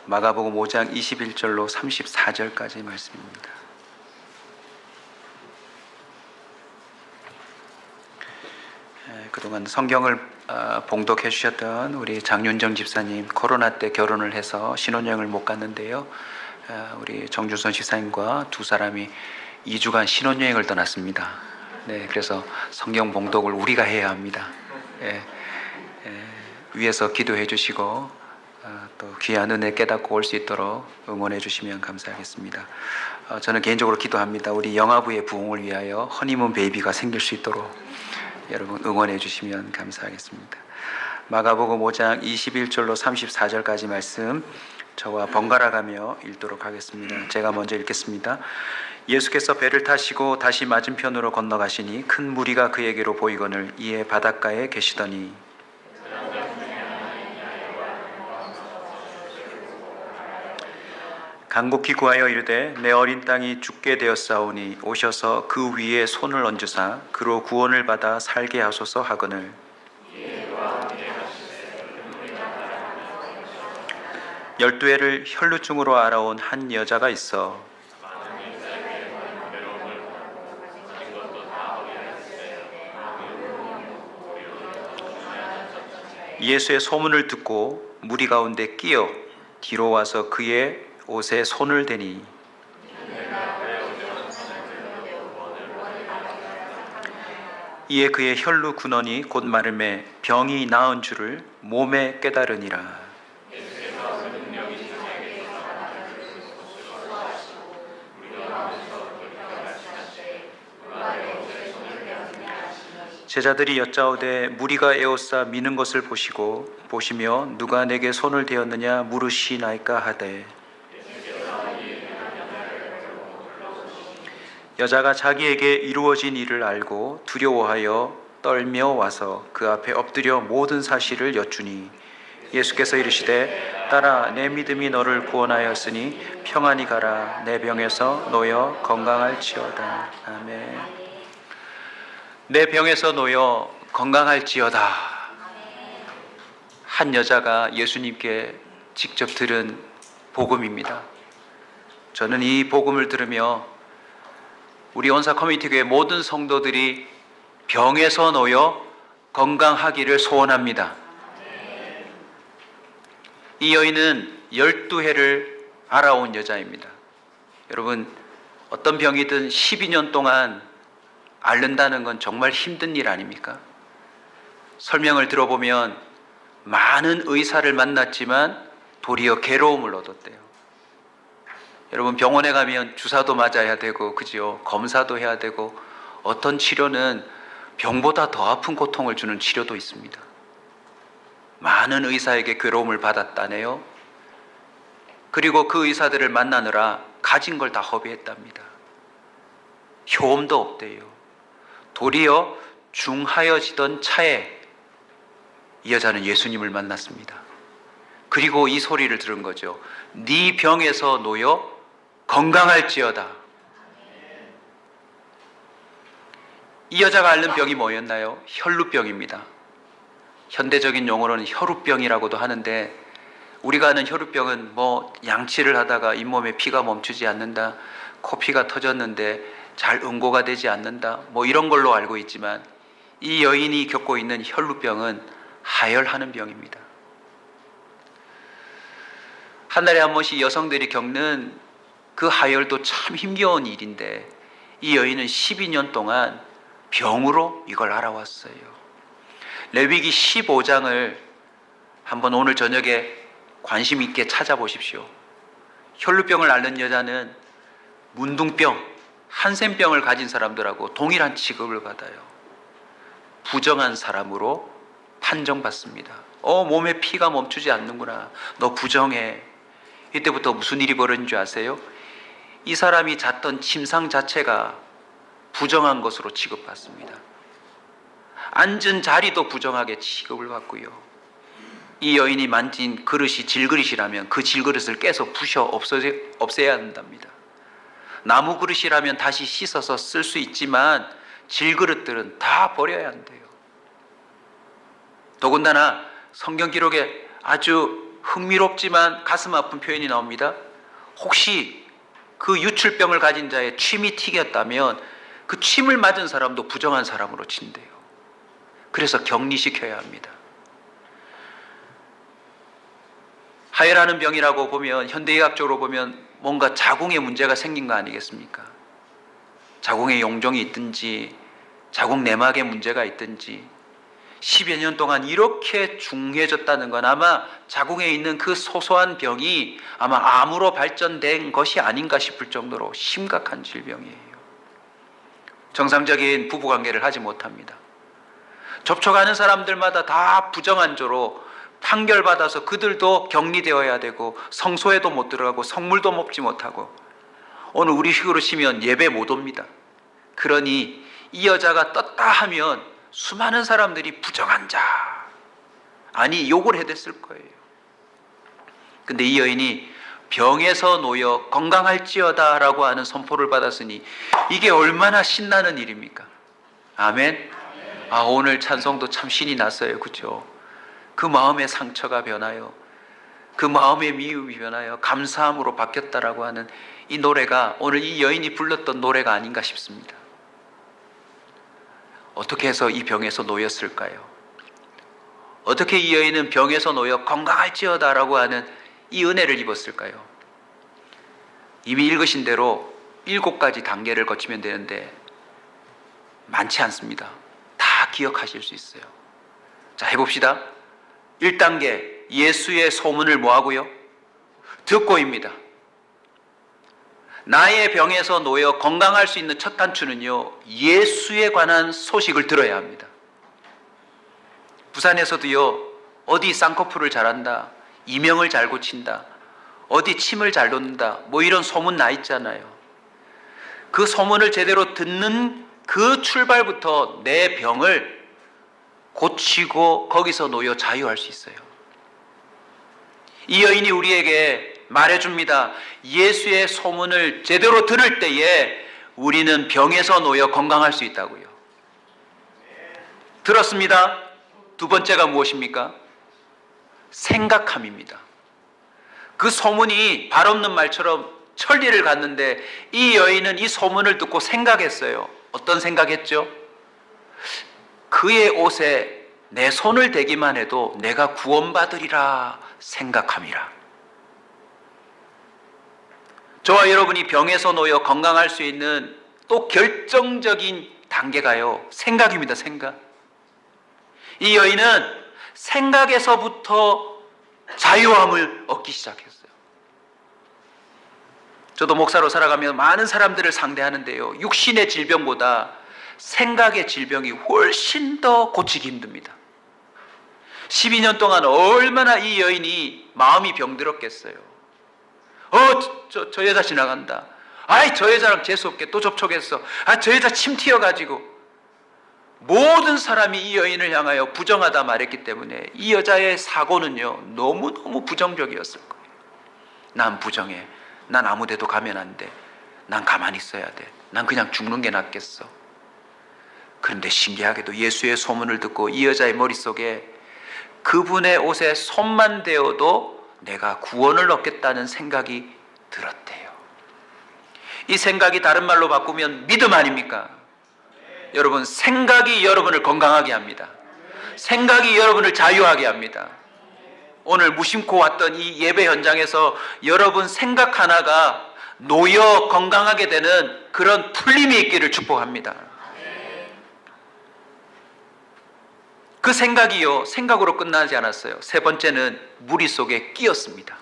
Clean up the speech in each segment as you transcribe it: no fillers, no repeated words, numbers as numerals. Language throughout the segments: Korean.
마가복음 5장 21절로 34절까지 말씀입니다. 그동안 성경을 봉독해 주셨던 우리 장윤정 집사님, 코로나 때 결혼을 해서 신혼여행을 못 갔는데요. 우리 정준선 집사님과 두 사람이 2주간 신혼여행을 떠났습니다. 네, 그래서 성경 봉독을 우리가 해야 합니다. 위에서 기도해 주시고 또 귀한 은혜 깨닫고 올 수 있도록 응원해 주시면 감사하겠습니다. 저는 개인적으로 기도합니다. 우리 영아부의 부흥을 위하여 허니문 베이비가 생길 수 있도록 여러분 응원해 주시면 감사하겠습니다. 마가복음 5장 21절로 34절까지 말씀 저와 번갈아 가며 읽도록 하겠습니다. 제가 먼저 읽겠습니다. 예수께서 배를 타시고 다시 맞은편으로 건너가시니 큰 무리가 그에게로 보이거늘 이에 바닷가에 계시더니 간곡히 구하여 이르되 내 어린 땅이 죽게 되었사오니 오셔서 그 위에 손을 얹으사 그로 구원을 받아 살게 하소서 하거늘 열두 해를 혈루증으로 알아온 한 여자가 있어 예수의 소문을 듣고 무리 가운데 끼어 뒤로 와서 그의 옷에 손을 대니 이에 그의 혈루 근원이 곧 마름에 병이 나은 줄을 몸에 깨달으니라. 제자들이 여짜오되 무리가 에워싸 미는 것을 보시며 누가 내게 손을 대었느냐 물으시나이까 하되 여자가 자기에게 이루어진 일을 알고 두려워하여 떨며 와서 그 앞에 엎드려 모든 사실을 여쭈니 예수께서 이르시되 딸아 내 믿음이 너를 구원하였으니 평안히 가라 내 병에서 놓여 건강할지어다. 아멘. 내 병에서 놓여 건강할지어다. 한 여자가 예수님께 직접 들은 복음입니다. 저는 이 복음을 들으며 우리 온사 커뮤니티교회 모든 성도들이 병에서 놓여 건강하기를 소원합니다. 이 여인은 12해를 알아온 여자입니다. 여러분, 어떤 병이든 12년 동안 앓는다는 건 정말 힘든 일 아닙니까? 설명을 들어보면 많은 의사를 만났지만 도리어 괴로움을 얻었대요. 여러분 병원에 가면 주사도 맞아야 되고 그죠? 검사도 해야 되고 어떤 치료는 병보다 더 아픈 고통을 주는 치료도 있습니다. 많은 의사에게 괴로움을 받았다네요. 그리고 그 의사들을 만나느라 가진 걸 다 허비했답니다. 효험도 없대요. 도리어 중하여지던 차에 이 여자는 예수님을 만났습니다. 그리고 이 소리를 들은 거죠. 네 병에서 놓여 건강할지어다. 이 여자가 앓는 병이 뭐였나요? 혈루병입니다. 현대적인 용어로는 혈우병이라고도 하는데 우리가 아는 혈우병은 뭐 양치를 하다가 잇몸에 피가 멈추지 않는다, 코피가 터졌는데 잘 응고가 되지 않는다, 뭐 이런 걸로 알고 있지만 이 여인이 겪고 있는 혈루병은 하혈하는 병입니다. 한 달에 한 번씩 여성들이 겪는 그 하혈도 참 힘겨운 일인데 이 여인은 12년 동안 병으로 이걸 알아왔어요. 레위기 15장을 한번 오늘 저녁에 관심 있게 찾아보십시오. 혈루병을 앓는 여자는 문둥병, 한센병을 가진 사람들하고 동일한 취급을 받아요. 부정한 사람으로 판정받습니다. 몸에 피가 멈추지 않는구나. 너 부정해. 이때부터 무슨 일이 벌어진 줄 아세요? 이 사람이 잤던 침상 자체가 부정한 것으로 취급받습니다. 앉은 자리도 부정하게 취급을 받고요. 이 여인이 만진 그릇이 질그릇이라면 그 질그릇을 깨서 부셔 없애야 한답니다. 나무 그릇이라면 다시 씻어서 쓸 수 있지만 질그릇들은 다 버려야 한대요. 더군다나 성경 기록에 아주 흥미롭지만 가슴 아픈 표현이 나옵니다. 혹시 그 유출병을 가진 자의 침이 튀겼다면 그 침을 맞은 사람도 부정한 사람으로 친대요. 그래서 격리시켜야 합니다. 하혈하는 병이라고 보면, 현대의학적으로 보면 뭔가 자궁에 문제가 생긴 거 아니겠습니까? 자궁에 용종이 있든지 자궁 내막에 문제가 있든지 10여 년 동안 이렇게 중해졌다는 건 아마 자궁에 있는 그 소소한 병이 아마 암으로 발전된 것이 아닌가 싶을 정도로 심각한 질병이에요. 정상적인 부부관계를 하지 못합니다. 접촉하는 사람들마다 다 부정한조로 판결받아서 그들도 격리되어야 되고 성소에도 못 들어가고 성물도 먹지 못하고 오늘 우리 식으로 치면 예배 못 옵니다. 그러니 이 여자가 떴다 하면 수많은 사람들이 부정한 자, 아니 욕을 해댔을 거예요. 근데 이 여인이 병에서 놓여 건강할지어다 라고 하는 선포를 받았으니 이게 얼마나 신나는 일입니까? 아멘. 아, 오늘 찬송도 참 신이 났어요. 그렇죠? 그 마음의 상처가 변하여, 그 마음의 미움이 변하여 감사함으로 바뀌었다라고 하는 이 노래가 오늘 이 여인이 불렀던 노래가 아닌가 싶습니다. 어떻게 해서 이 병에서 놓였을까요? 어떻게 이 여인은 병에서 놓여 건강할지어다라고 하는 이 은혜를 입었을까요? 이미 읽으신 대로 7가지 단계를 거치면 되는데 많지 않습니다. 다 기억하실 수 있어요. 자, 해봅시다. 1단계, 예수의 소문을 뭐하고요? 듣고입니다. 나의 병에서 놓여 건강할 수 있는 첫 단추는요, 예수에 관한 소식을 들어야 합니다. 부산에서도요, 어디 쌍꺼풀을 잘한다, 이명을 잘 고친다, 어디 침을 잘 놓는다, 뭐 이런 소문 나 있잖아요. 그 소문을 제대로 듣는 그 출발부터 내 병을 고치고 거기서 놓여 자유할 수 있어요. 이 여인이 우리에게 말해줍니다. 예수의 소문을 제대로 들을 때에 우리는 병에서 놓여 건강할 수 있다고요. 들었습니다. 두 번째가 무엇입니까? 생각함입니다. 그 소문이 발 없는 말처럼 천리를 갔는데 이 여인은 이 소문을 듣고 생각했어요. 어떤 생각했죠? 그의 옷에 내 손을 대기만 해도 내가 구원받으리라 생각함이라. 저와 여러분이 병에서 놓여 건강할 수 있는 또 결정적인 단계가요, 생각입니다. 생각. 이 여인은 생각에서부터 자유함을 얻기 시작했어요. 저도 목사로 살아가며 많은 사람들을 상대하는데요, 육신의 질병보다 생각의 질병이 훨씬 더 고치기 힘듭니다. 12년 동안 얼마나 이 여인이 마음이 병들었겠어요. 저 여자 지나간다. 아이, 저 여자랑 재수없게 또 접촉했어. 아, 저 여자 침 튀어가지고. 모든 사람이 이 여인을 향하여 부정하다 말했기 때문에 이 여자의 사고는요, 너무너무 부정적이었을 거예요. 난 부정해. 난 아무 데도 가면 안 돼. 난 가만히 있어야 돼. 난 그냥 죽는 게 낫겠어. 그런데 신기하게도 예수의 소문을 듣고 이 여자의 머릿속에 그분의 옷에 손만 대어도 내가 구원을 얻겠다는 생각이 들었대요. 이 생각이 다른 말로 바꾸면 믿음 아닙니까? 여러분, 생각이 여러분을 건강하게 합니다. 생각이 여러분을 자유하게 합니다. 오늘 무심코 왔던 이 예배 현장에서 여러분 생각 하나가 놓여 건강하게 되는 그런 풀림이 있기를 축복합니다. 그 생각이요, 생각으로 끝나지 않았어요. 세 번째는 무리 속에 끼었습니다.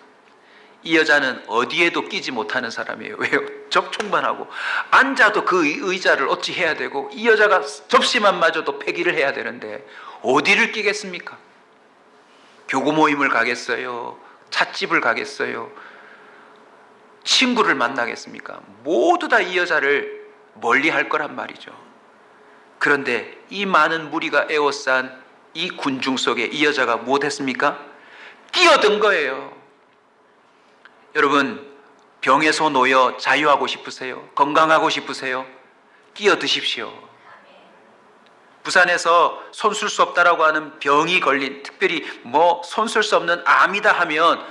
이 여자는 어디에도 끼지 못하는 사람이에요. 왜요? 접촉만 하고 앉아도 그 의자를 어찌 해야 되고, 이 여자가 접시만 마저도 폐기를 해야 되는데 어디를 끼겠습니까? 교구 모임을 가겠어요? 찻집을 가겠어요? 친구를 만나겠습니까? 모두 다 이 여자를 멀리 할 거란 말이죠. 그런데 이 많은 무리가 에워싼 이 군중 속에 이 여자가 무엇했습니까? 끼어든 거예요. 여러분, 병에서 놓여 자유하고 싶으세요? 건강하고 싶으세요? 끼어드십시오. 부산에서 손쓸 수 없다라고 하는 병이 걸린, 특별히 뭐 손쓸 수 없는 암이다 하면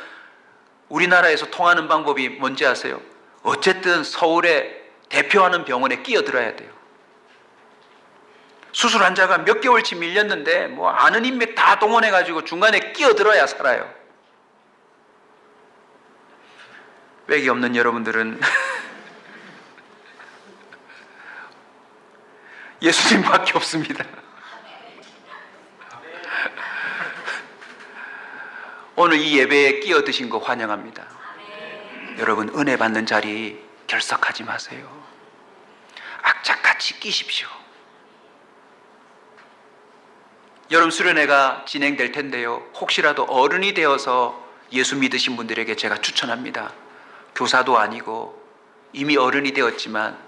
우리나라에서 통하는 방법이 뭔지 아세요? 어쨌든 서울에 대표하는 병원에 끼어들어야 돼요. 수술 환자가 몇 개월치 밀렸는데 뭐 아는 인맥 다 동원해가지고 중간에 끼어들어야 살아요. 백이 없는 여러분들은 예수님밖에 없습니다. 오늘 이 예배에 끼어드신 거 환영합니다. 여러분, 은혜 받는 자리 결석하지 마세요. 악착같이 끼십시오. 여름 수련회가 진행될 텐데요, 혹시라도 어른이 되어서 예수 믿으신 분들에게 제가 추천합니다. 교사도 아니고 이미 어른이 되었지만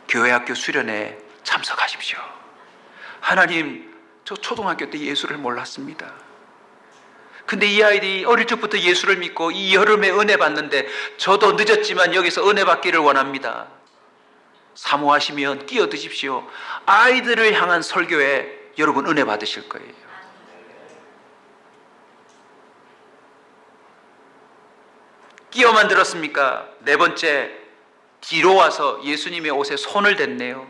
교회학교 수련회에 참석하십시오. 하나님, 저 초등학교 때 예수를 몰랐습니다. 근데 이 아이들이 어릴 적부터 예수를 믿고 이 여름에 은혜 받는데 저도 늦었지만 여기서 은혜 받기를 원합니다. 사모하시면 끼어드십시오. 아이들을 향한 설교에 여러분 은혜 받으실 거예요. 끼어만 들었습니까? 네 번째, 뒤로 와서 예수님의 옷에 손을 댔네요.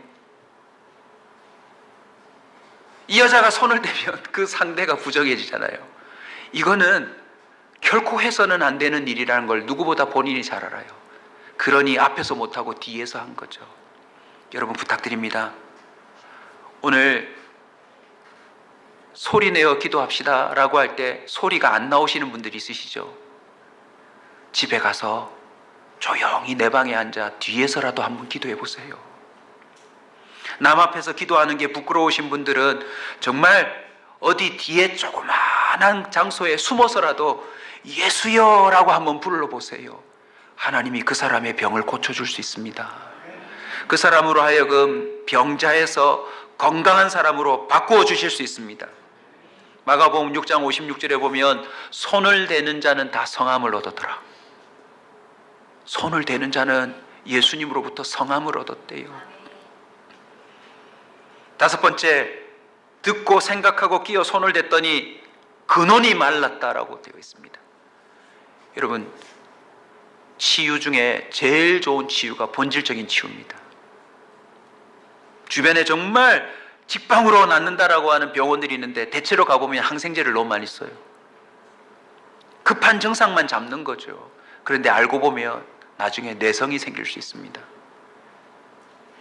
이 여자가 손을 대면 그 상대가 부정해지잖아요. 이거는 결코 해서는 안 되는 일이라는 걸 누구보다 본인이 잘 알아요. 그러니 앞에서 못하고 뒤에서 한 거죠. 여러분 부탁드립니다. 오늘 소리 내어 기도합시다 라고 할 때 소리가 안 나오시는 분들이 있으시죠? 집에 가서 조용히 내 방에 앉아 뒤에서라도 한번 기도해 보세요. 남 앞에서 기도하는 게 부끄러우신 분들은 정말 어디 뒤에 조그마한 장소에 숨어서라도 예수여 라고 한번 불러보세요. 하나님이 그 사람의 병을 고쳐줄 수 있습니다. 그 사람으로 하여금 병자에서 건강한 사람으로 바꾸어 주실 수 있습니다. 마가복음 6장 56절에 보면 손을 대는 자는 다 성함을 얻었더라. 손을 대는 자는 예수님으로부터 성함을 얻었대요. 다섯 번째, 듣고 생각하고 끼어 손을 댔더니 근원이 말랐다라고 되어 있습니다. 여러분, 치유 중에 제일 좋은 치유가 본질적인 치유입니다. 주변에 정말 직방으로 낫는다라고 하는 병원들이 있는데 대체로 가보면 항생제를 너무 많이 써요. 급한 증상만 잡는 거죠. 그런데 알고 보면 나중에 내성이 생길 수 있습니다.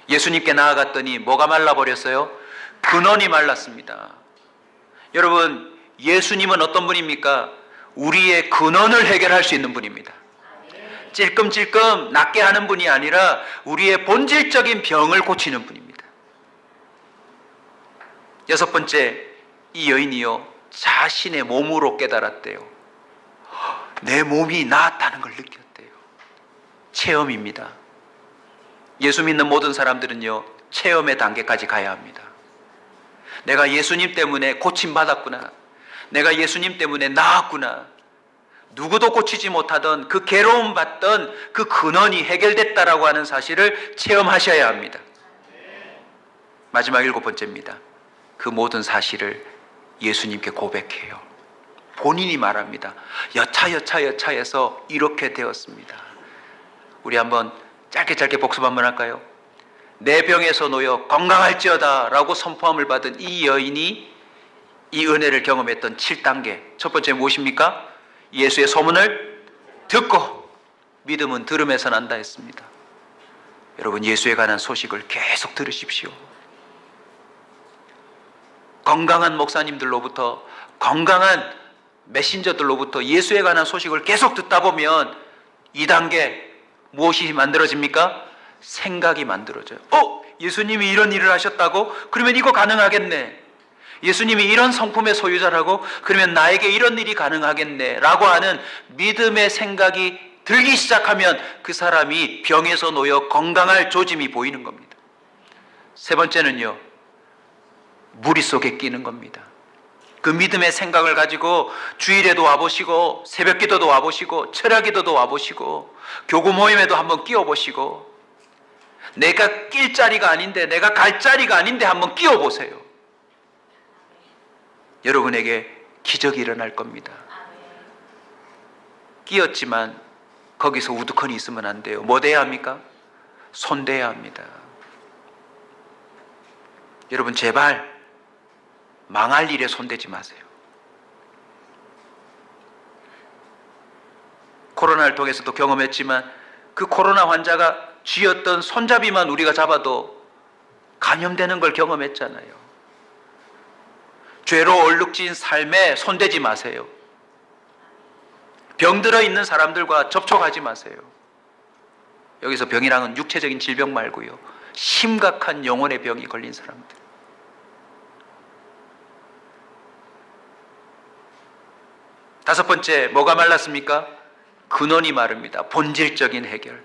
예수님께 나아갔더니 뭐가 말라버렸어요? 근원이 말랐습니다. 여러분, 예수님은 어떤 분입니까? 우리의 근원을 해결할 수 있는 분입니다. 찔끔찔끔 낫게 하는 분이 아니라 우리의 본질적인 병을 고치는 분입니다. 여섯 번째, 이 여인이요, 자신의 몸으로 깨달았대요. 내 몸이 나았다는 걸 느꼈대요. 체험입니다. 예수 믿는 모든 사람들은요, 체험의 단계까지 가야 합니다. 내가 예수님 때문에 고침받았구나. 내가 예수님 때문에 나았구나. 누구도 고치지 못하던 그 괴로움 받던 그 근원이 해결됐다라고 하는 사실을 체험하셔야 합니다. 마지막 일곱 번째입니다. 그 모든 사실을 예수님께 고백해요. 본인이 말합니다. 여차여차해서 이렇게 되었습니다. 우리 한번 짧게 복습 한번 할까요? 내 병에서 놓여 건강할지어다 라고 선포함을 받은 이 여인이 이 은혜를 경험했던 7단계, 첫 번째 무엇입니까? 예수의 소문을 듣고 믿음은 들음에서 난다 했습니다. 여러분, 예수에 관한 소식을 계속 들으십시오. 건강한 목사님들로부터, 건강한 메신저들로부터 예수에 관한 소식을 계속 듣다 보면 2단계 무엇이 만들어집니까? 생각이 만들어져요. 예수님이 이런 일을 하셨다고? 그러면 이거 가능하겠네. 예수님이 이런 성품의 소유자라고? 그러면 나에게 이런 일이 가능하겠네 라고 하는 믿음의 생각이 들기 시작하면 그 사람이 병에서 놓여 건강할 조짐이 보이는 겁니다. 세 번째는요, 무리 속에 끼는 겁니다. 그 믿음의 생각을 가지고 주일에도 와보시고 새벽기도도 와보시고 철야기도도 와보시고 교구 모임에도 한번 끼워보시고 내가 낄 자리가 아닌데, 내가 갈 자리가 아닌데 한번 끼워보세요. 여러분에게 기적이 일어날 겁니다. 끼었지만 거기서 우두커니 있으면 안 돼요. 뭐 돼야 합니까? 손대야 합니다. 여러분 제발 망할 일에 손대지 마세요. 코로나를 통해서도 경험했지만 그 코로나 환자가 쥐었던 손잡이만 우리가 잡아도 감염되는 걸 경험했잖아요. 죄로 얼룩진 삶에 손대지 마세요. 병들어 있는 사람들과 접촉하지 마세요. 여기서 병이랑은 육체적인 질병 말고요, 심각한 영혼의 병이 걸린 사람들. 다섯 번째, 뭐가 말랐습니까? 근원이 마릅니다. 본질적인 해결.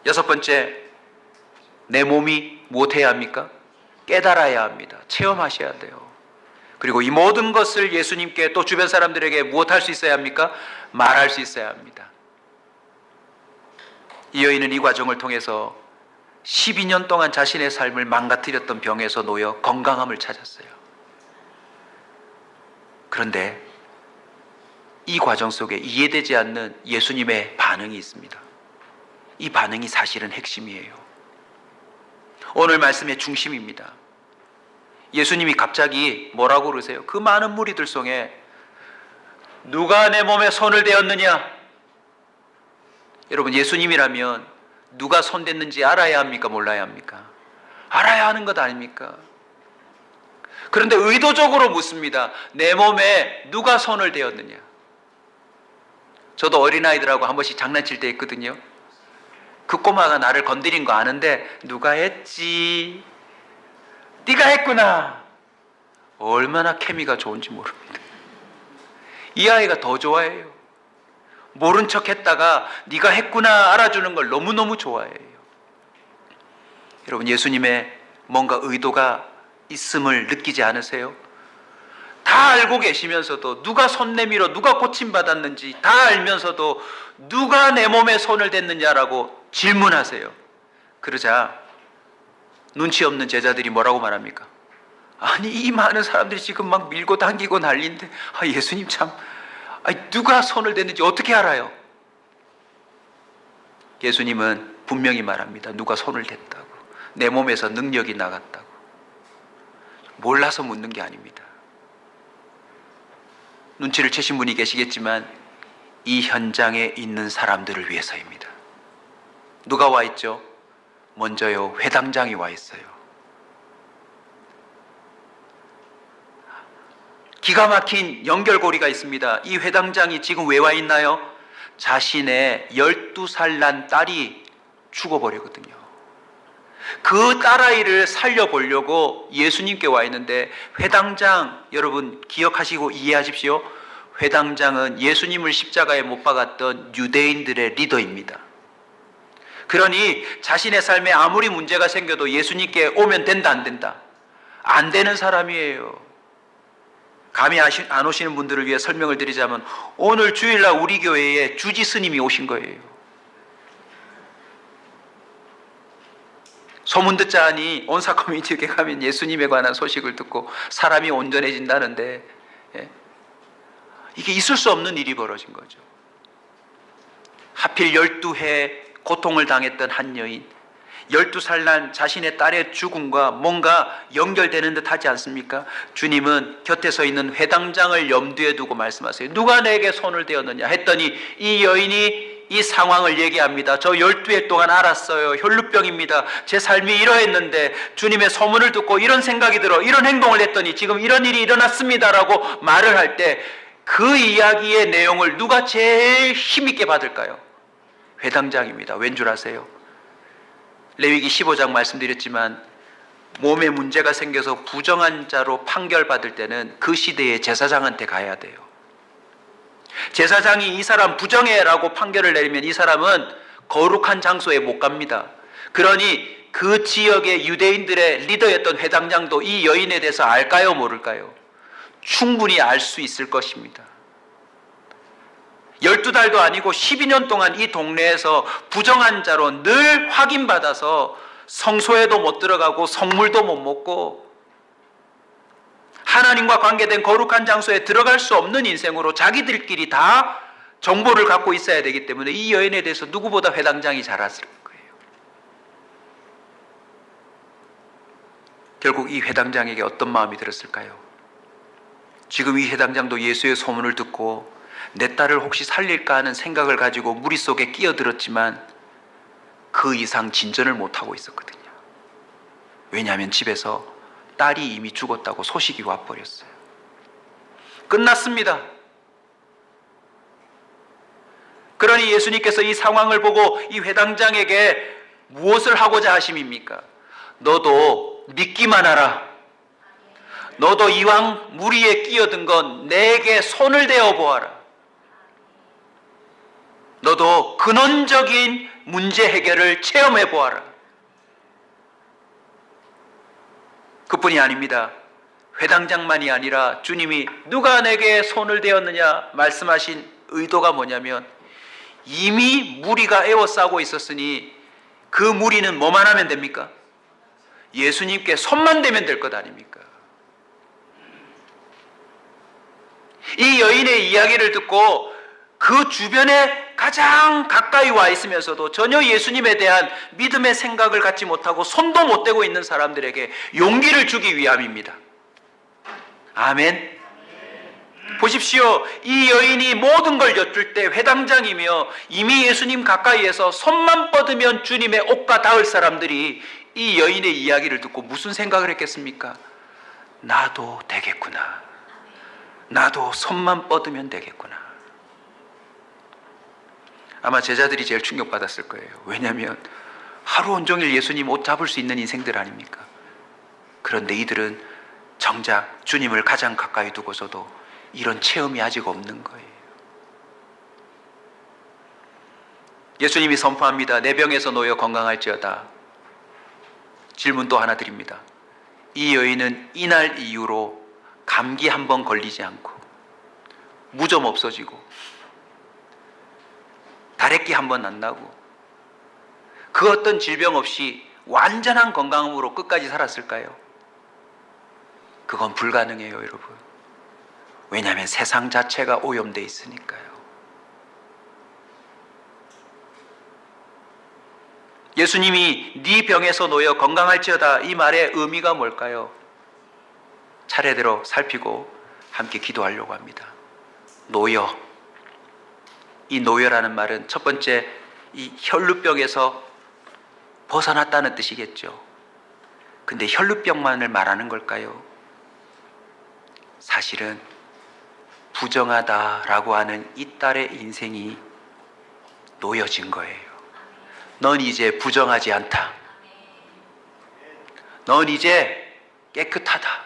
여섯 번째, 내 몸이 무엇해야 합니까? 깨달아야 합니다. 체험하셔야 돼요. 그리고 이 모든 것을 예수님께 또 주변 사람들에게 무엇할 수 있어야 합니까? 말할 수 있어야 합니다. 이 여인은 이 과정을 통해서 12년 동안 자신의 삶을 망가뜨렸던 병에서 놓여 건강함을 찾았어요. 그런데 이 과정 속에 이해되지 않는 예수님의 반응이 있습니다. 이 반응이 사실은 핵심이에요. 오늘 말씀의 중심입니다. 예수님이 갑자기 뭐라고 그러세요? 그 많은 무리들 속에 누가 내 몸에 손을 대었느냐? 여러분, 예수님이라면 누가 손댔는지 알아야 합니까? 몰라야 합니까? 알아야 하는 것 아닙니까? 그런데 의도적으로 묻습니다. 내 몸에 누가 손을 대었느냐? 저도 어린아이들하고 한 번씩 장난칠 때 있거든요. 그 꼬마가 나를 건드린 거 아는데 누가 했지? 네가 했구나. 얼마나 케미가 좋은지 모릅니다. 이 아이가 더 좋아해요. 모른 척 했다가 네가 했구나 알아주는 걸 너무너무 좋아해요. 여러분, 예수님의 뭔가 의도가 있음을 느끼지 않으세요? 다 알고 계시면서도, 누가 손 내밀어 누가 고침받았는지 다 알면서도 누가 내 몸에 손을 댔느냐라고 질문하세요. 그러자 눈치 없는 제자들이 뭐라고 말합니까? 아니, 이 많은 사람들이 지금 막 밀고 당기고 난리인데 예수님 참, 누가 손을 댔는지 어떻게 알아요? 예수님은 분명히 말합니다. 누가 손을 댔다고. 내 몸에서 능력이 나갔다고. 몰라서 묻는 게 아닙니다. 눈치를 채신 분이 계시겠지만 이 현장에 있는 사람들을 위해서입니다. 누가 와 있죠? 먼저요, 회당장이 와 있어요. 기가 막힌 연결고리가 있습니다. 이 회당장이 지금 왜 와 있나요? 자신의 12살 난 딸이 죽어버리거든요. 그 딸아이를 살려보려고 예수님께 와 있는데, 회당장, 여러분 기억하시고 이해하십시오. 회당장은 예수님을 십자가에 못 박았던 유대인들의 리더입니다. 그러니 자신의 삶에 아무리 문제가 생겨도 예수님께 오면 된다 안 된다? 안 되는 사람이에요. 감이 안 오시는 분들을 위해 설명을 드리자면, 오늘 주일날 우리 교회에 주지 스님이 오신 거예요. 소문 듣자 하니 온사 커뮤니티에 가면 예수님에 관한 소식을 듣고 사람이 온전해진다는데, 이게 있을 수 없는 일이 벌어진 거죠. 하필 12해 고통을 당했던 한 여인, 12살 난 자신의 딸의 죽음과 뭔가 연결되는 듯 하지 않습니까? 주님은 곁에 서 있는 회당장을 염두에 두고 말씀하세요. 누가 내게 손을 대었느냐 했더니 이 여인이 이 상황을 얘기합니다. 저 12해 동안 알았어요. 혈루병입니다. 제 삶이 이러했는데 주님의 소문을 듣고 이런 생각이 들어 이런 행동을 했더니 지금 이런 일이 일어났습니다 라고 말을 할 때, 그 이야기의 내용을 누가 제일 힘있게 받을까요? 회당장입니다. 왠 줄 아세요? 레위기 15장 말씀드렸지만, 몸에 문제가 생겨서 부정한 자로 판결받을 때는 그 시대의 제사장한테 가야 돼요. 제사장이 이 사람 부정해라고 판결을 내리면 이 사람은 거룩한 장소에 못 갑니다. 그러니 그 지역의 유대인들의 리더였던 회당장도 이 여인에 대해서 알까요, 모를까요? 충분히 알 수 있을 것입니다. 12달도 아니고 12년 동안 이 동네에서 부정한 자로 늘 확인받아서 성소에도 못 들어가고 성물도 못 먹고 하나님과 관계된 거룩한 장소에 들어갈 수 없는 인생으로 자기들끼리 다 정보를 갖고 있어야 되기 때문에 이 여인에 대해서 누구보다 회당장이 잘 알았을 거예요. 결국 이 회당장에게 어떤 마음이 들었을까요? 지금 이 회당장도 예수의 소문을 듣고 내 딸을 혹시 살릴까 하는 생각을 가지고 무리 속에 끼어들었지만 그 이상 진전을 못하고 있었거든요. 왜냐하면 집에서 딸이 이미 죽었다고 소식이 와버렸어요. 끝났습니다. 그러니 예수님께서 이 상황을 보고 이 회당장에게 무엇을 하고자 하심입니까? 너도 믿기만 하라. 너도 이왕 무리에 끼어든 건 내게 손을 대어 보아라. 너도 근원적인 문제 해결을 체험해 보아라. 그뿐이 아닙니다. 회당장만이 아니라 주님이 누가 내게 손을 대었느냐 말씀하신 의도가 뭐냐면 이미 무리가 에워싸고 있었으니 그 무리는 뭐만 하면 됩니까? 예수님께 손만 대면 될 것 아닙니까? 이 여인의 이야기를 듣고 그 주변에 가장 가까이 와 있으면서도 전혀 예수님에 대한 믿음의 생각을 갖지 못하고 손도 못 대고 있는 사람들에게 용기를 주기 위함입니다. 아멘. 보십시오. 이 여인이 모든 걸 여쭐 때 회당장이며 이미 예수님 가까이에서 손만 뻗으면 주님의 옷과 닿을 사람들이 이 여인의 이야기를 듣고 무슨 생각을 했겠습니까? 나도 되겠구나. 나도 손만 뻗으면 되겠구나. 아마 제자들이 제일 충격받았을 거예요. 왜냐하면 하루 온종일 예수님 옷 잡을 수 있는 인생들 아닙니까? 그런데 이들은 정작 주님을 가장 가까이 두고서도 이런 체험이 아직 없는 거예요. 예수님이 선포합니다. 내 병에서 놓여 건강할지어다. 질문 또 하나 드립니다. 이 여인은 이날 이후로 감기 한 번 걸리지 않고 무좀 없어지고 다래끼 한 번 안 나고 그 어떤 질병 없이 완전한 건강으로 끝까지 살았을까요? 그건 불가능해요, 여러분. 왜냐하면 세상 자체가 오염되어 있으니까요. 예수님이 네 병에서 놓여 건강할지어다 이 말의 의미가 뭘까요? 차례대로 살피고 함께 기도하려고 합니다. 놓여. 이 놓여라는 말은 첫 번째 이 혈루병에서 벗어났다는 뜻이겠죠. 근데 혈루병만을 말하는 걸까요? 사실은 부정하다라고 하는 이 딸의 인생이 놓여진 거예요. 넌 이제 부정하지 않다. 넌 이제 깨끗하다.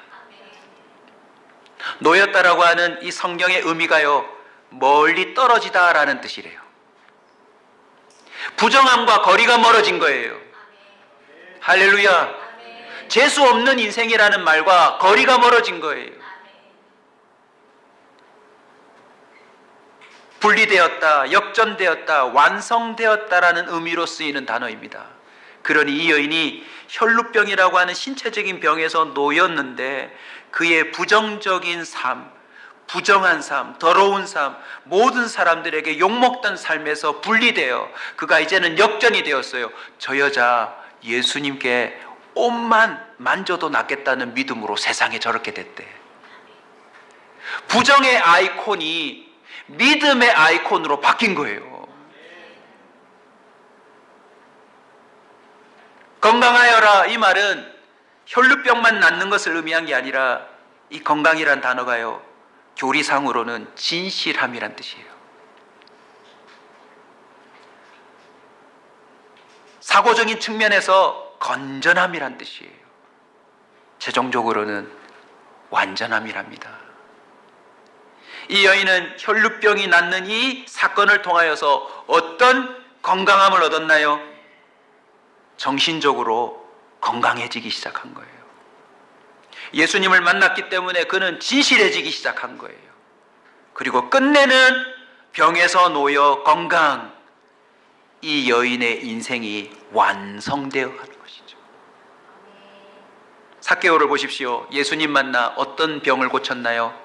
놓였다라고 하는 이 성경의 의미가요, 멀리 떨어지다라는 뜻이래요. 부정함과 거리가 멀어진 거예요. 할렐루야. 재수 없는 인생이라는 말과 거리가 멀어진 거예요. 분리되었다, 역전되었다, 완성되었다라는 의미로 쓰이는 단어입니다. 그러니 이 여인이 혈루병이라고 하는 신체적인 병에서 놓였는데 그의 부정적인 삶, 부정한 삶, 더러운 삶, 모든 사람들에게 욕먹던 삶에서 분리되어 그가 이제는 역전이 되었어요. 저 여자 예수님께 옷만 만져도 낫겠다는 믿음으로 세상에 저렇게 됐대. 부정의 아이콘이 믿음의 아이콘으로 바뀐 거예요. 건강하여라 이 말은 혈루병만 낫는 것을 의미한 게 아니라 이 건강이란 단어가요, 교리상으로는 진실함이란 뜻이에요. 사고적인 측면에서 건전함이란 뜻이에요. 최종적으로는 완전함이랍니다. 이 여인은 혈루병이 낫는 이 사건을 통하여서 어떤 건강함을 얻었나요? 정신적으로 건강해지기 시작한 거예요. 예수님을 만났기 때문에 그는 진실해지기 시작한 거예요. 그리고 끝내는 병에서 놓여 건강, 이 여인의 인생이 완성되어 가는 것이죠. 삭개오를 보십시오. 예수님 만나 어떤 병을 고쳤나요?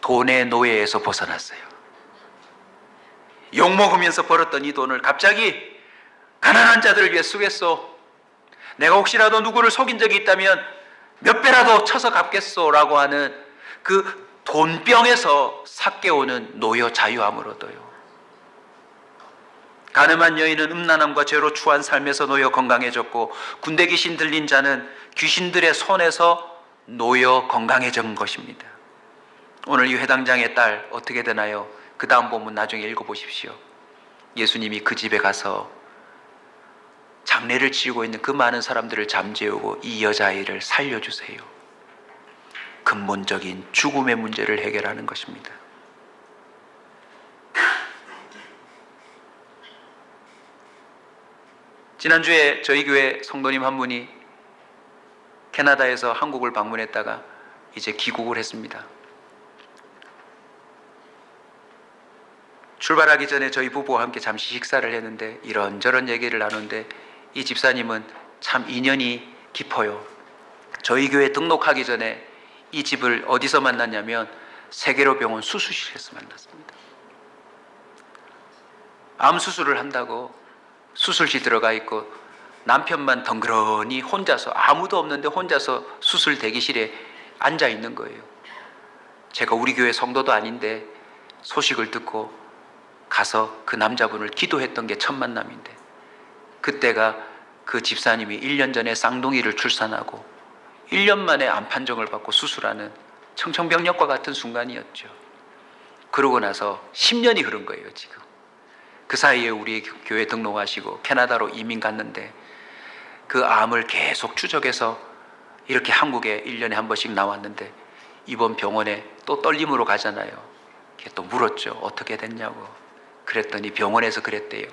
돈의 노예에서 벗어났어요. 욕먹으면서 벌었던 이 돈을 갑자기 가난한 자들을 위해 쓰겠소. 내가 혹시라도 누구를 속인 적이 있다면 몇 배라도 쳐서 갚겠소 라고 하는 그 돈병에서 삭개오는 노여 자유함을 얻어요. 가늠한 여인은 음란함과 죄로 추한 삶에서 놓여 건강해졌고, 군대 귀신 들린 자는 귀신들의 손에서 놓여 건강해진 것입니다. 오늘 이 회당장의 딸 어떻게 되나요? 그 다음 본문 나중에 읽어보십시오. 예수님이 그 집에 가서 장례를 치르고 있는 그 많은 사람들을 잠재우고 이 여자아이를 살려주세요. 근본적인 죽음의 문제를 해결하는 것입니다. 지난주에 저희 교회 성도님 한 분이 캐나다에서 한국을 방문했다가 이제 귀국을 했습니다. 출발하기 전에 저희 부부와 함께 잠시 식사를 했는데 이런저런 얘기를 나누는데 이 집사님은 참 인연이 깊어요. 저희 교회 등록하기 전에 이 집을 어디서 만났냐면 세계로병원 수술실에서 만났습니다. 암 수술을 한다고 수술실 들어가 있고 남편만 덩그러니 혼자서, 아무도 없는데 혼자서 수술 대기실에 앉아 있는 거예요. 제가 우리 교회 성도도 아닌데 소식을 듣고 가서 그 남자분을 기도했던 게 첫 만남인데, 그때가 그 집사님이 1년 전에 쌍둥이를 출산하고 1년 만에 암 판정을 받고 수술하는 청천벽력과 같은 순간이었죠. 그러고 나서 10년이 흐른 거예요. 지금 그 사이에 우리 교회 등록하시고 캐나다로 이민 갔는데 그 암을 계속 추적해서 이렇게 한국에 1년에 한 번씩 나왔는데 이번 병원에 또 떨림으로 가잖아요. 또 물었죠. 어떻게 됐냐고. 그랬더니 병원에서 그랬대요.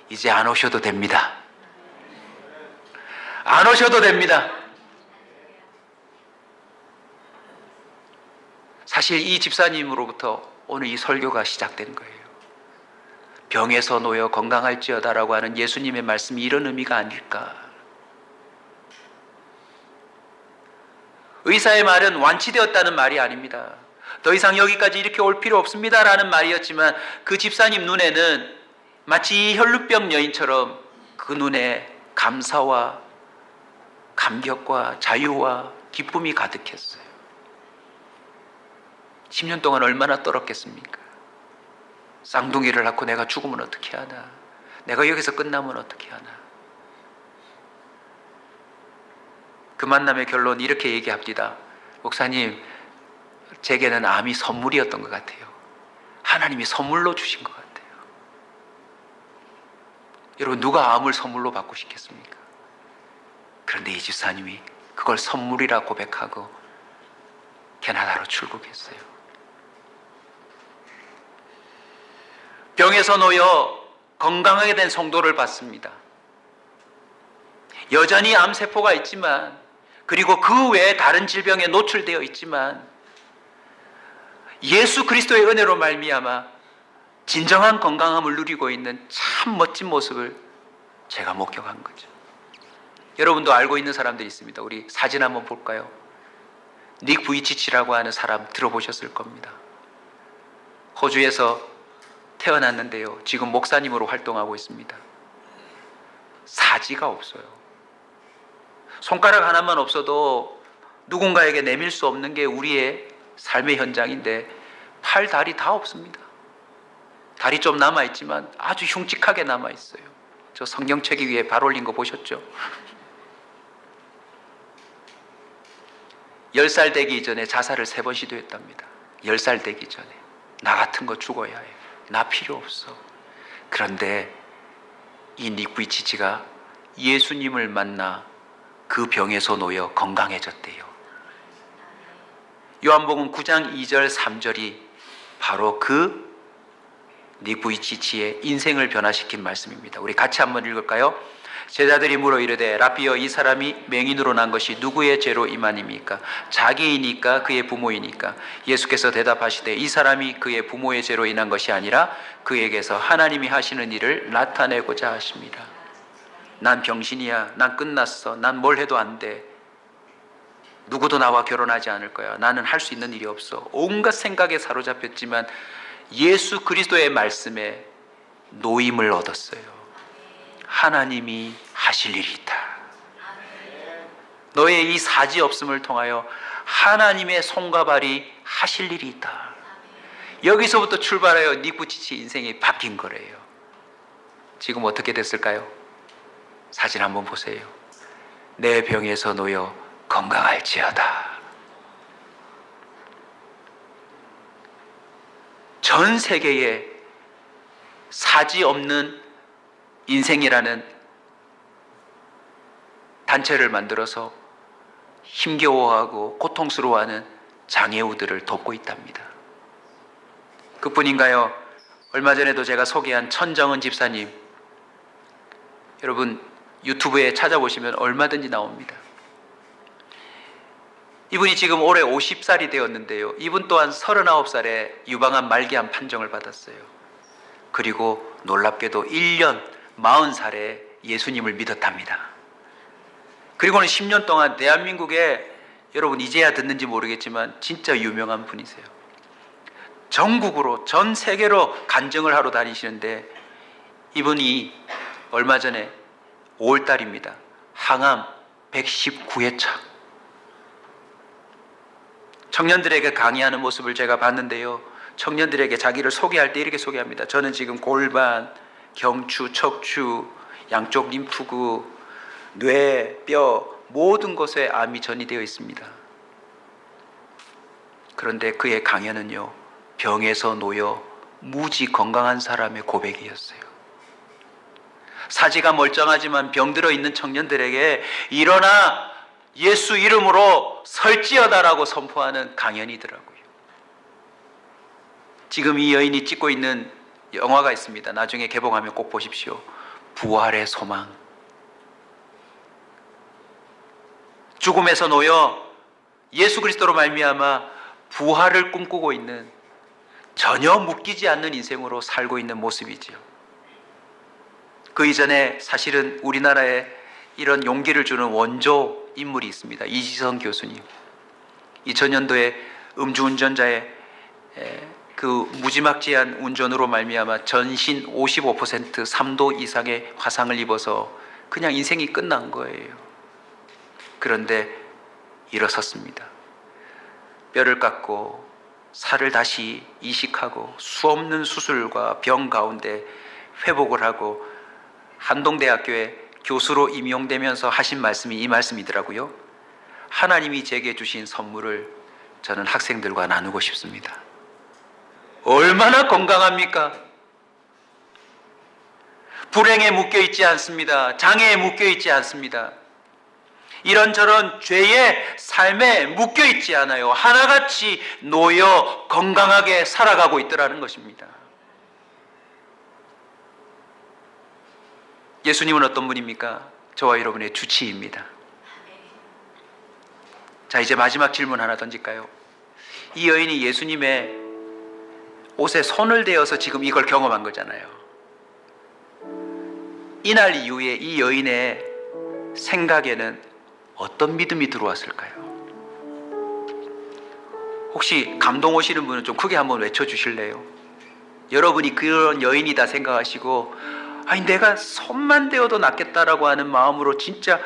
이제 안 오셔도 됩니다. 안 오셔도 됩니다. 사실 이 집사님으로부터 오늘 이 설교가 시작된 거예요. 병에서 놓여 건강할지어다라고 하는 예수님의 말씀이 이런 의미가 아닐까. 의사의 말은 완치되었다는 말이 아닙니다. 더 이상 여기까지 이렇게 올 필요 없습니다라는 말이었지만 그 집사님 눈에는 마치 이 혈루병 여인처럼 그 눈에 감사와 감격과 자유와 기쁨이 가득했어요. 10년 동안 얼마나 떨었겠습니까? 쌍둥이를 낳고 내가 죽으면 어떻게 하나? 내가 여기서 끝나면 어떻게 하나? 그 만남의 결론 이렇게 얘기합니다. 목사님, 제게는 암이 선물이었던 것 같아요. 하나님이 선물로 주신 것 같아요. 여러분, 누가 암을 선물로 받고 싶겠습니까? 그런데 이 집사님이 그걸 선물이라 고백하고 캐나다로 출국했어요. 병에서 놓여 건강하게 된 성도를 봤습니다. 여전히 암세포가 있지만, 그리고 그 외에 다른 질병에 노출되어 있지만 예수 그리스도의 은혜로 말미암아 진정한 건강함을 누리고 있는 참 멋진 모습을 제가 목격한 거죠. 여러분도 알고 있는 사람들이 있습니다. 우리 사진 한번 볼까요? 닉 부이치치라고 하는 사람 들어보셨을 겁니다. 호주에서 태어났는데요, 지금 목사님으로 활동하고 있습니다. 사지가 없어요. 손가락 하나만 없어도 누군가에게 내밀 수 없는 게 우리의 삶의 현장인데 팔, 다리 다 없습니다. 다리 좀 남아있지만 아주 흉측하게 남아있어요. 저 성경책이 위에 발 올린 거 보셨죠? 10살 되기 이전에 자살을 3번 시도했답니다. 10살 되기 전에. 나 같은 거 죽어야 해. 나 필요 없어. 그런데 이 닉 부이치치가 예수님을 만나 그 병에서 놓여 건강해졌대요. 요한복음 9장 2절 3절이 바로 그 닉 부이치치의 인생을 변화시킨 말씀입니다. 우리 같이 한번 읽을까요? 제자들이 물어 이르되 라비여, 이 사람이 맹인으로 난 것이 누구의 죄로 임하니까? 자기이니까 그의 부모이니까? 예수께서 대답하시되 이 사람이 그의 부모의 죄로 인한 것이 아니라 그에게서 하나님이 하시는 일을 나타내고자 하십니다. 난 병신이야. 난 끝났어. 난 뭘 해도 안 돼. 누구도 나와 결혼하지 않을 거야. 나는 할 수 있는 일이 없어. 온갖 생각에 사로잡혔지만 예수 그리스도의 말씀에 노임을 얻었어요. 하나님이 하실 일이 있다. 너의 이 사지 없음을 통하여 하나님의 손과 발이 하실 일이 있다. 여기서부터 출발하여 니꾸치치 인생이 바뀐 거래요. 지금 어떻게 됐을까요? 사진 한번 보세요. 내 병에서 놓여 건강할지어다. 전 세계에 사지 없는 인생이라는 단체를 만들어서 힘겨워하고 고통스러워하는 장애우들을 돕고 있답니다. 그뿐인가요? 얼마 전에도 제가 소개한 천정은 집사님, 여러분 유튜브에 찾아보시면 얼마든지 나옵니다. 이분이 지금 올해 50살이 되었는데요. 이분 또한 39살에 유방암 말기암 판정을 받았어요. 그리고 놀랍게도 1년 40살에 예수님을 믿었답니다. 그리고는 10년 동안 대한민국에, 여러분 이제야 듣는지 모르겠지만 진짜 유명한 분이세요. 전국으로 전 세계로 간증을 하러 다니시는데, 이분이 얼마 전에 5월달입니다. 항암 119회차. 청년들에게 강의하는 모습을 제가 봤는데요. 청년들에게 자기를 소개할 때 이렇게 소개합니다. 저는 지금 골반, 경추, 척추, 양쪽 림프구, 뇌, 뼈 모든 것에 암이 전이되어 있습니다. 그런데 그의 강연은요, 병에서 놓여 무지 건강한 사람의 고백이었어요. 사지가 멀쩡하지만 병들어 있는 청년들에게 일어나 예수 이름으로 설지어다라고 선포하는 강연이더라고요. 지금 이 여인이 찍고 있는 영화가 있습니다. 나중에 개봉하면 꼭 보십시오. 부활의 소망. 죽음에서 놓여 예수 그리스도로 말미암아 부활을 꿈꾸고 있는, 전혀 묶이지 않는 인생으로 살고 있는 모습이지요. 그 이전에 사실은 우리나라에 이런 용기를 주는 원조 인물이 있습니다. 이지성 교수님. 2000년도에 음주운전자의 그 무지막지한 운전으로 말미암아 전신 55% 3도 이상의 화상을 입어서 그냥 인생이 끝난 거예요. 그런데 일어섰습니다. 뼈를 깎고 살을 다시 이식하고 수없는 수술과 병 가운데 회복을 하고 한동대학교에 교수로 임용되면서 하신 말씀이 이 말씀이더라고요. 하나님이 제게 주신 선물을 저는 학생들과 나누고 싶습니다. 얼마나 건강합니까? 불행에 묶여있지 않습니다. 장애에 묶여있지 않습니다. 이런저런 죄의 삶에 묶여있지 않아요. 하나같이 놓여 건강하게 살아가고 있더라는 것입니다. 예수님은 어떤 분입니까? 저와 여러분의 주치의입니다. 자, 이제 마지막 질문 하나 던질까요? 이 여인이 예수님의 옷에 손을 대어서 지금 이걸 경험한 거잖아요. 이날 이후에 이 여인의 생각에는 어떤 믿음이 들어왔을까요? 혹시 감동 오시는 분은 좀 크게 한번 외쳐주실래요? 여러분이 그런 여인이다 생각하시고, 아니 내가 손만 대어도 낫겠다라고 하는 마음으로 진짜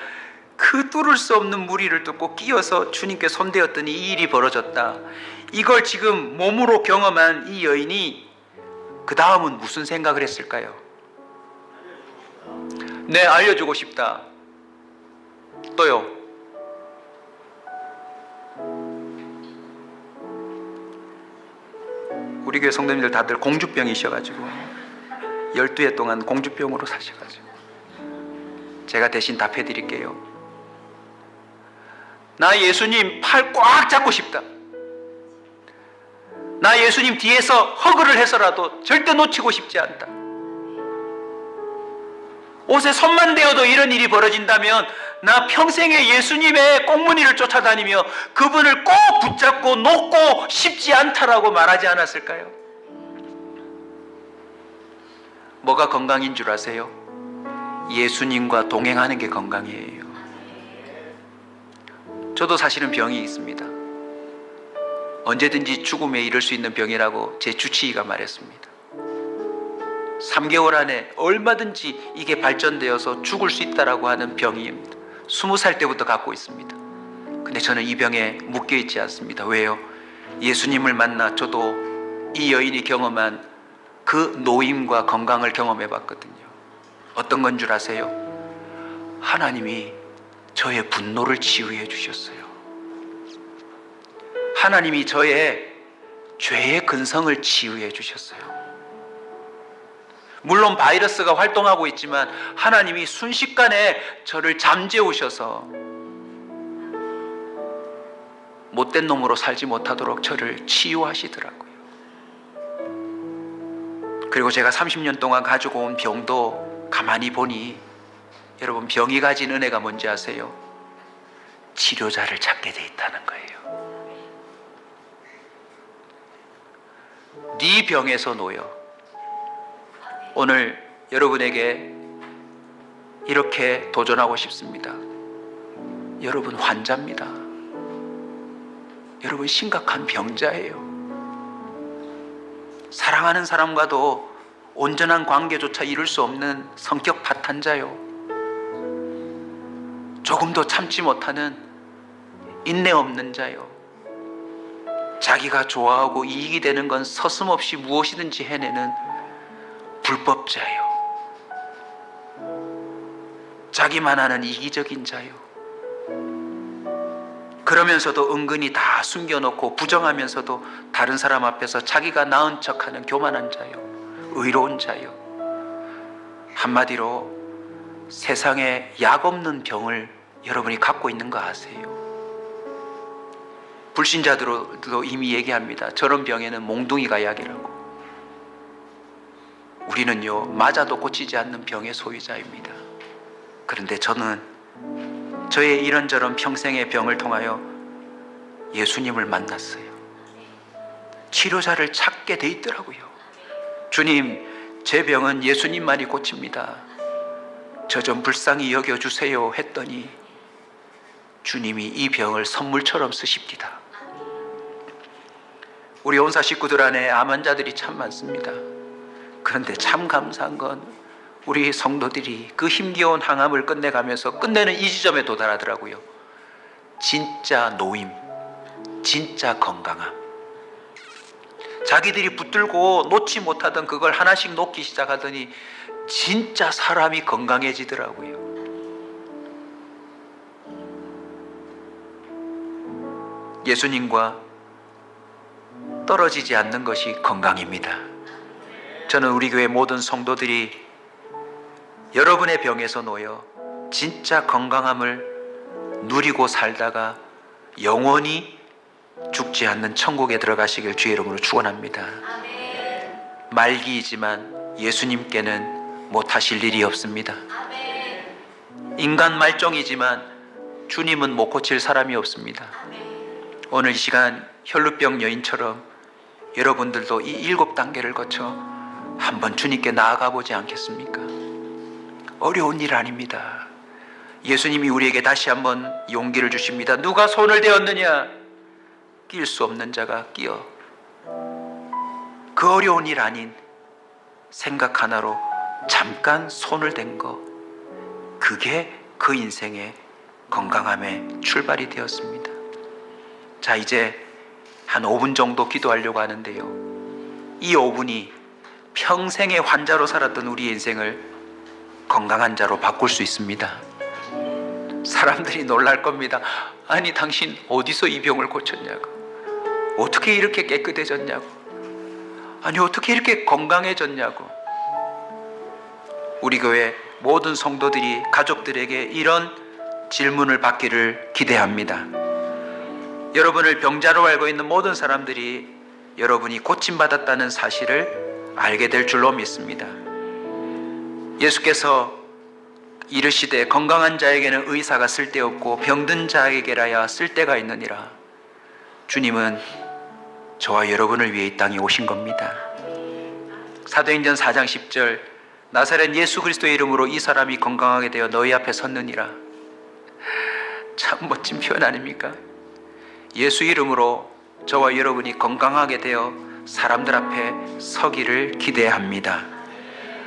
그 뚫을 수 없는 무리를 뚫고 끼어서 주님께 손대었더니 이 일이 벌어졌다. 이걸 지금 몸으로 경험한 이 여인이 그 다음은 무슨 생각을 했을까요? 네, 알려주고 싶다. 또요? 우리 교회 성도님들 다들 공주병이셔가지고 12해 동안 공주병으로 사셔가지고 제가 대신 답해드릴게요. 나 예수님 팔 꽉 잡고 싶다. 나 예수님 뒤에서 허그를 해서라도 절대 놓치고 싶지 않다. 옷에 손만 대어도 이런 일이 벌어진다면 나 평생에 예수님의 꽁무니를 쫓아다니며 그분을 꼭 붙잡고 놓고 싶지 않다라고 말하지 않았을까요? 뭐가 건강인 줄 아세요? 예수님과 동행하는 게 건강이에요. 저도 사실은 병이 있습니다. 언제든지 죽음에 이를 수 있는 병이라고 제 주치의가 말했습니다. 3개월 안에 얼마든지 이게 발전되어서 죽을 수 있다라고 하는 병입니다. 20살 때부터 갖고 있습니다. 근데 저는 이 병에 묶여 있지 않습니다. 왜요? 예수님을 만나 저도 이 여인이 경험한 그 노임과 건강을 경험해 봤거든요. 어떤 건 줄 아세요? 하나님이 저의 분노를 치유해 주셨어요. 하나님이 저의 죄의 근성을 치유해 주셨어요. 물론 바이러스가 활동하고 있지만 하나님이 순식간에 저를 잠재우셔서 못된 놈으로 살지 못하도록 저를 치유하시더라고요. 그리고 제가 30년 동안 가지고 온 병도 가만히 보니, 여러분, 병이 가진 은혜가 뭔지 아세요? 치료자를 찾게 돼 있다는 거예요. 네 병에서 놓여. 오늘 여러분에게 이렇게 도전하고 싶습니다. 여러분 환자입니다. 여러분 심각한 병자예요. 사랑하는 사람과도 온전한 관계조차 이룰 수 없는 성격 파탄자요. 조금도 참지 못하는 인내 없는 자요. 자기가 좋아하고 이익이 되는 건 서슴없이 무엇이든지 해내는 불법자요. 자기만 하는 이기적인 자요. 그러면서도 은근히 다 숨겨놓고 부정하면서도 다른 사람 앞에서 자기가 나은 척하는 교만한 자요. 의로운 자요. 한마디로 세상에 약 없는 병을 여러분이 갖고 있는 거 아세요? 불신자들도 이미 얘기합니다. 저런 병에는 몽둥이가 약이라고. 우리는요, 맞아도 고치지 않는 병의 소유자입니다. 그런데 저는 저의 이런저런 평생의 병을 통하여 예수님을 만났어요. 치료자를 찾게 돼 있더라고요. 주님, 제 병은 예수님만이 고칩니다. 저 좀 불쌍히 여겨주세요 했더니 주님이 이 병을 선물처럼 쓰십니다. 우리 온사 식구들 안에 암 환자들이 참 많습니다. 그런데 참 감사한 건 우리 성도들이 그 힘겨운 항암을 끝내가면서 끝내는 이 지점에 도달하더라고요. 진짜 노임, 진짜 건강함. 자기들이 붙들고 놓지 못하던 그걸 하나씩 놓기 시작하더니 진짜 사람이 건강해지더라고요. 예수님과 떨어지지 않는 것이 건강입니다. 저는 우리 교회 모든 성도들이 여러분의 병에서 놓여 진짜 건강함을 누리고 살다가 영원히 죽지 않는 천국에 들어가시길 주의 이름으로 축원합니다. 말기이지만 예수님께는 못하실 일이 없습니다. 인간 말종이지만 주님은 못 고칠 사람이 없습니다. 오늘 이 시간 혈루병 여인처럼 여러분들도 이 7단계를 거쳐 한번 주님께 나아가 보지 않겠습니까? 어려운 일 아닙니다. 예수님이 우리에게 다시 한번 용기를 주십니다. 누가 손을 대었느냐? 낄 수 없는 자가 끼어. 그 어려운 일 아닌 생각 하나로 잠깐 손을 댄 거, 그게 그 인생의 건강함의 출발이 되었습니다. 자, 이제 한 5분 정도 기도하려고 하는데요, 이 5분이 평생의 환자로 살았던 우리 인생을 건강한 자로 바꿀 수 있습니다. 사람들이 놀랄 겁니다. 아니, 당신 어디서 이 병을 고쳤냐고, 어떻게 이렇게 깨끗해졌냐고, 아니 어떻게 이렇게 건강해졌냐고. 우리 교회 모든 성도들이 가족들에게 이런 질문을 받기를 기대합니다. 여러분을 병자로 알고 있는 모든 사람들이 여러분이 고침받았다는 사실을 알게 될 줄로 믿습니다. 예수께서 이르시되 건강한 자에게는 의사가 쓸데없고 병든 자에게라야 쓸데가 있느니라. 주님은 저와 여러분을 위해 이 땅에 오신 겁니다. 사도행전 4장 10절, 나사렛 예수 그리스도의 이름으로 이 사람이 건강하게 되어 너희 앞에 섰느니라. 참 멋진 표현 아닙니까? 예수 이름으로 저와 여러분이 건강하게 되어 사람들 앞에 서기를 기대합니다.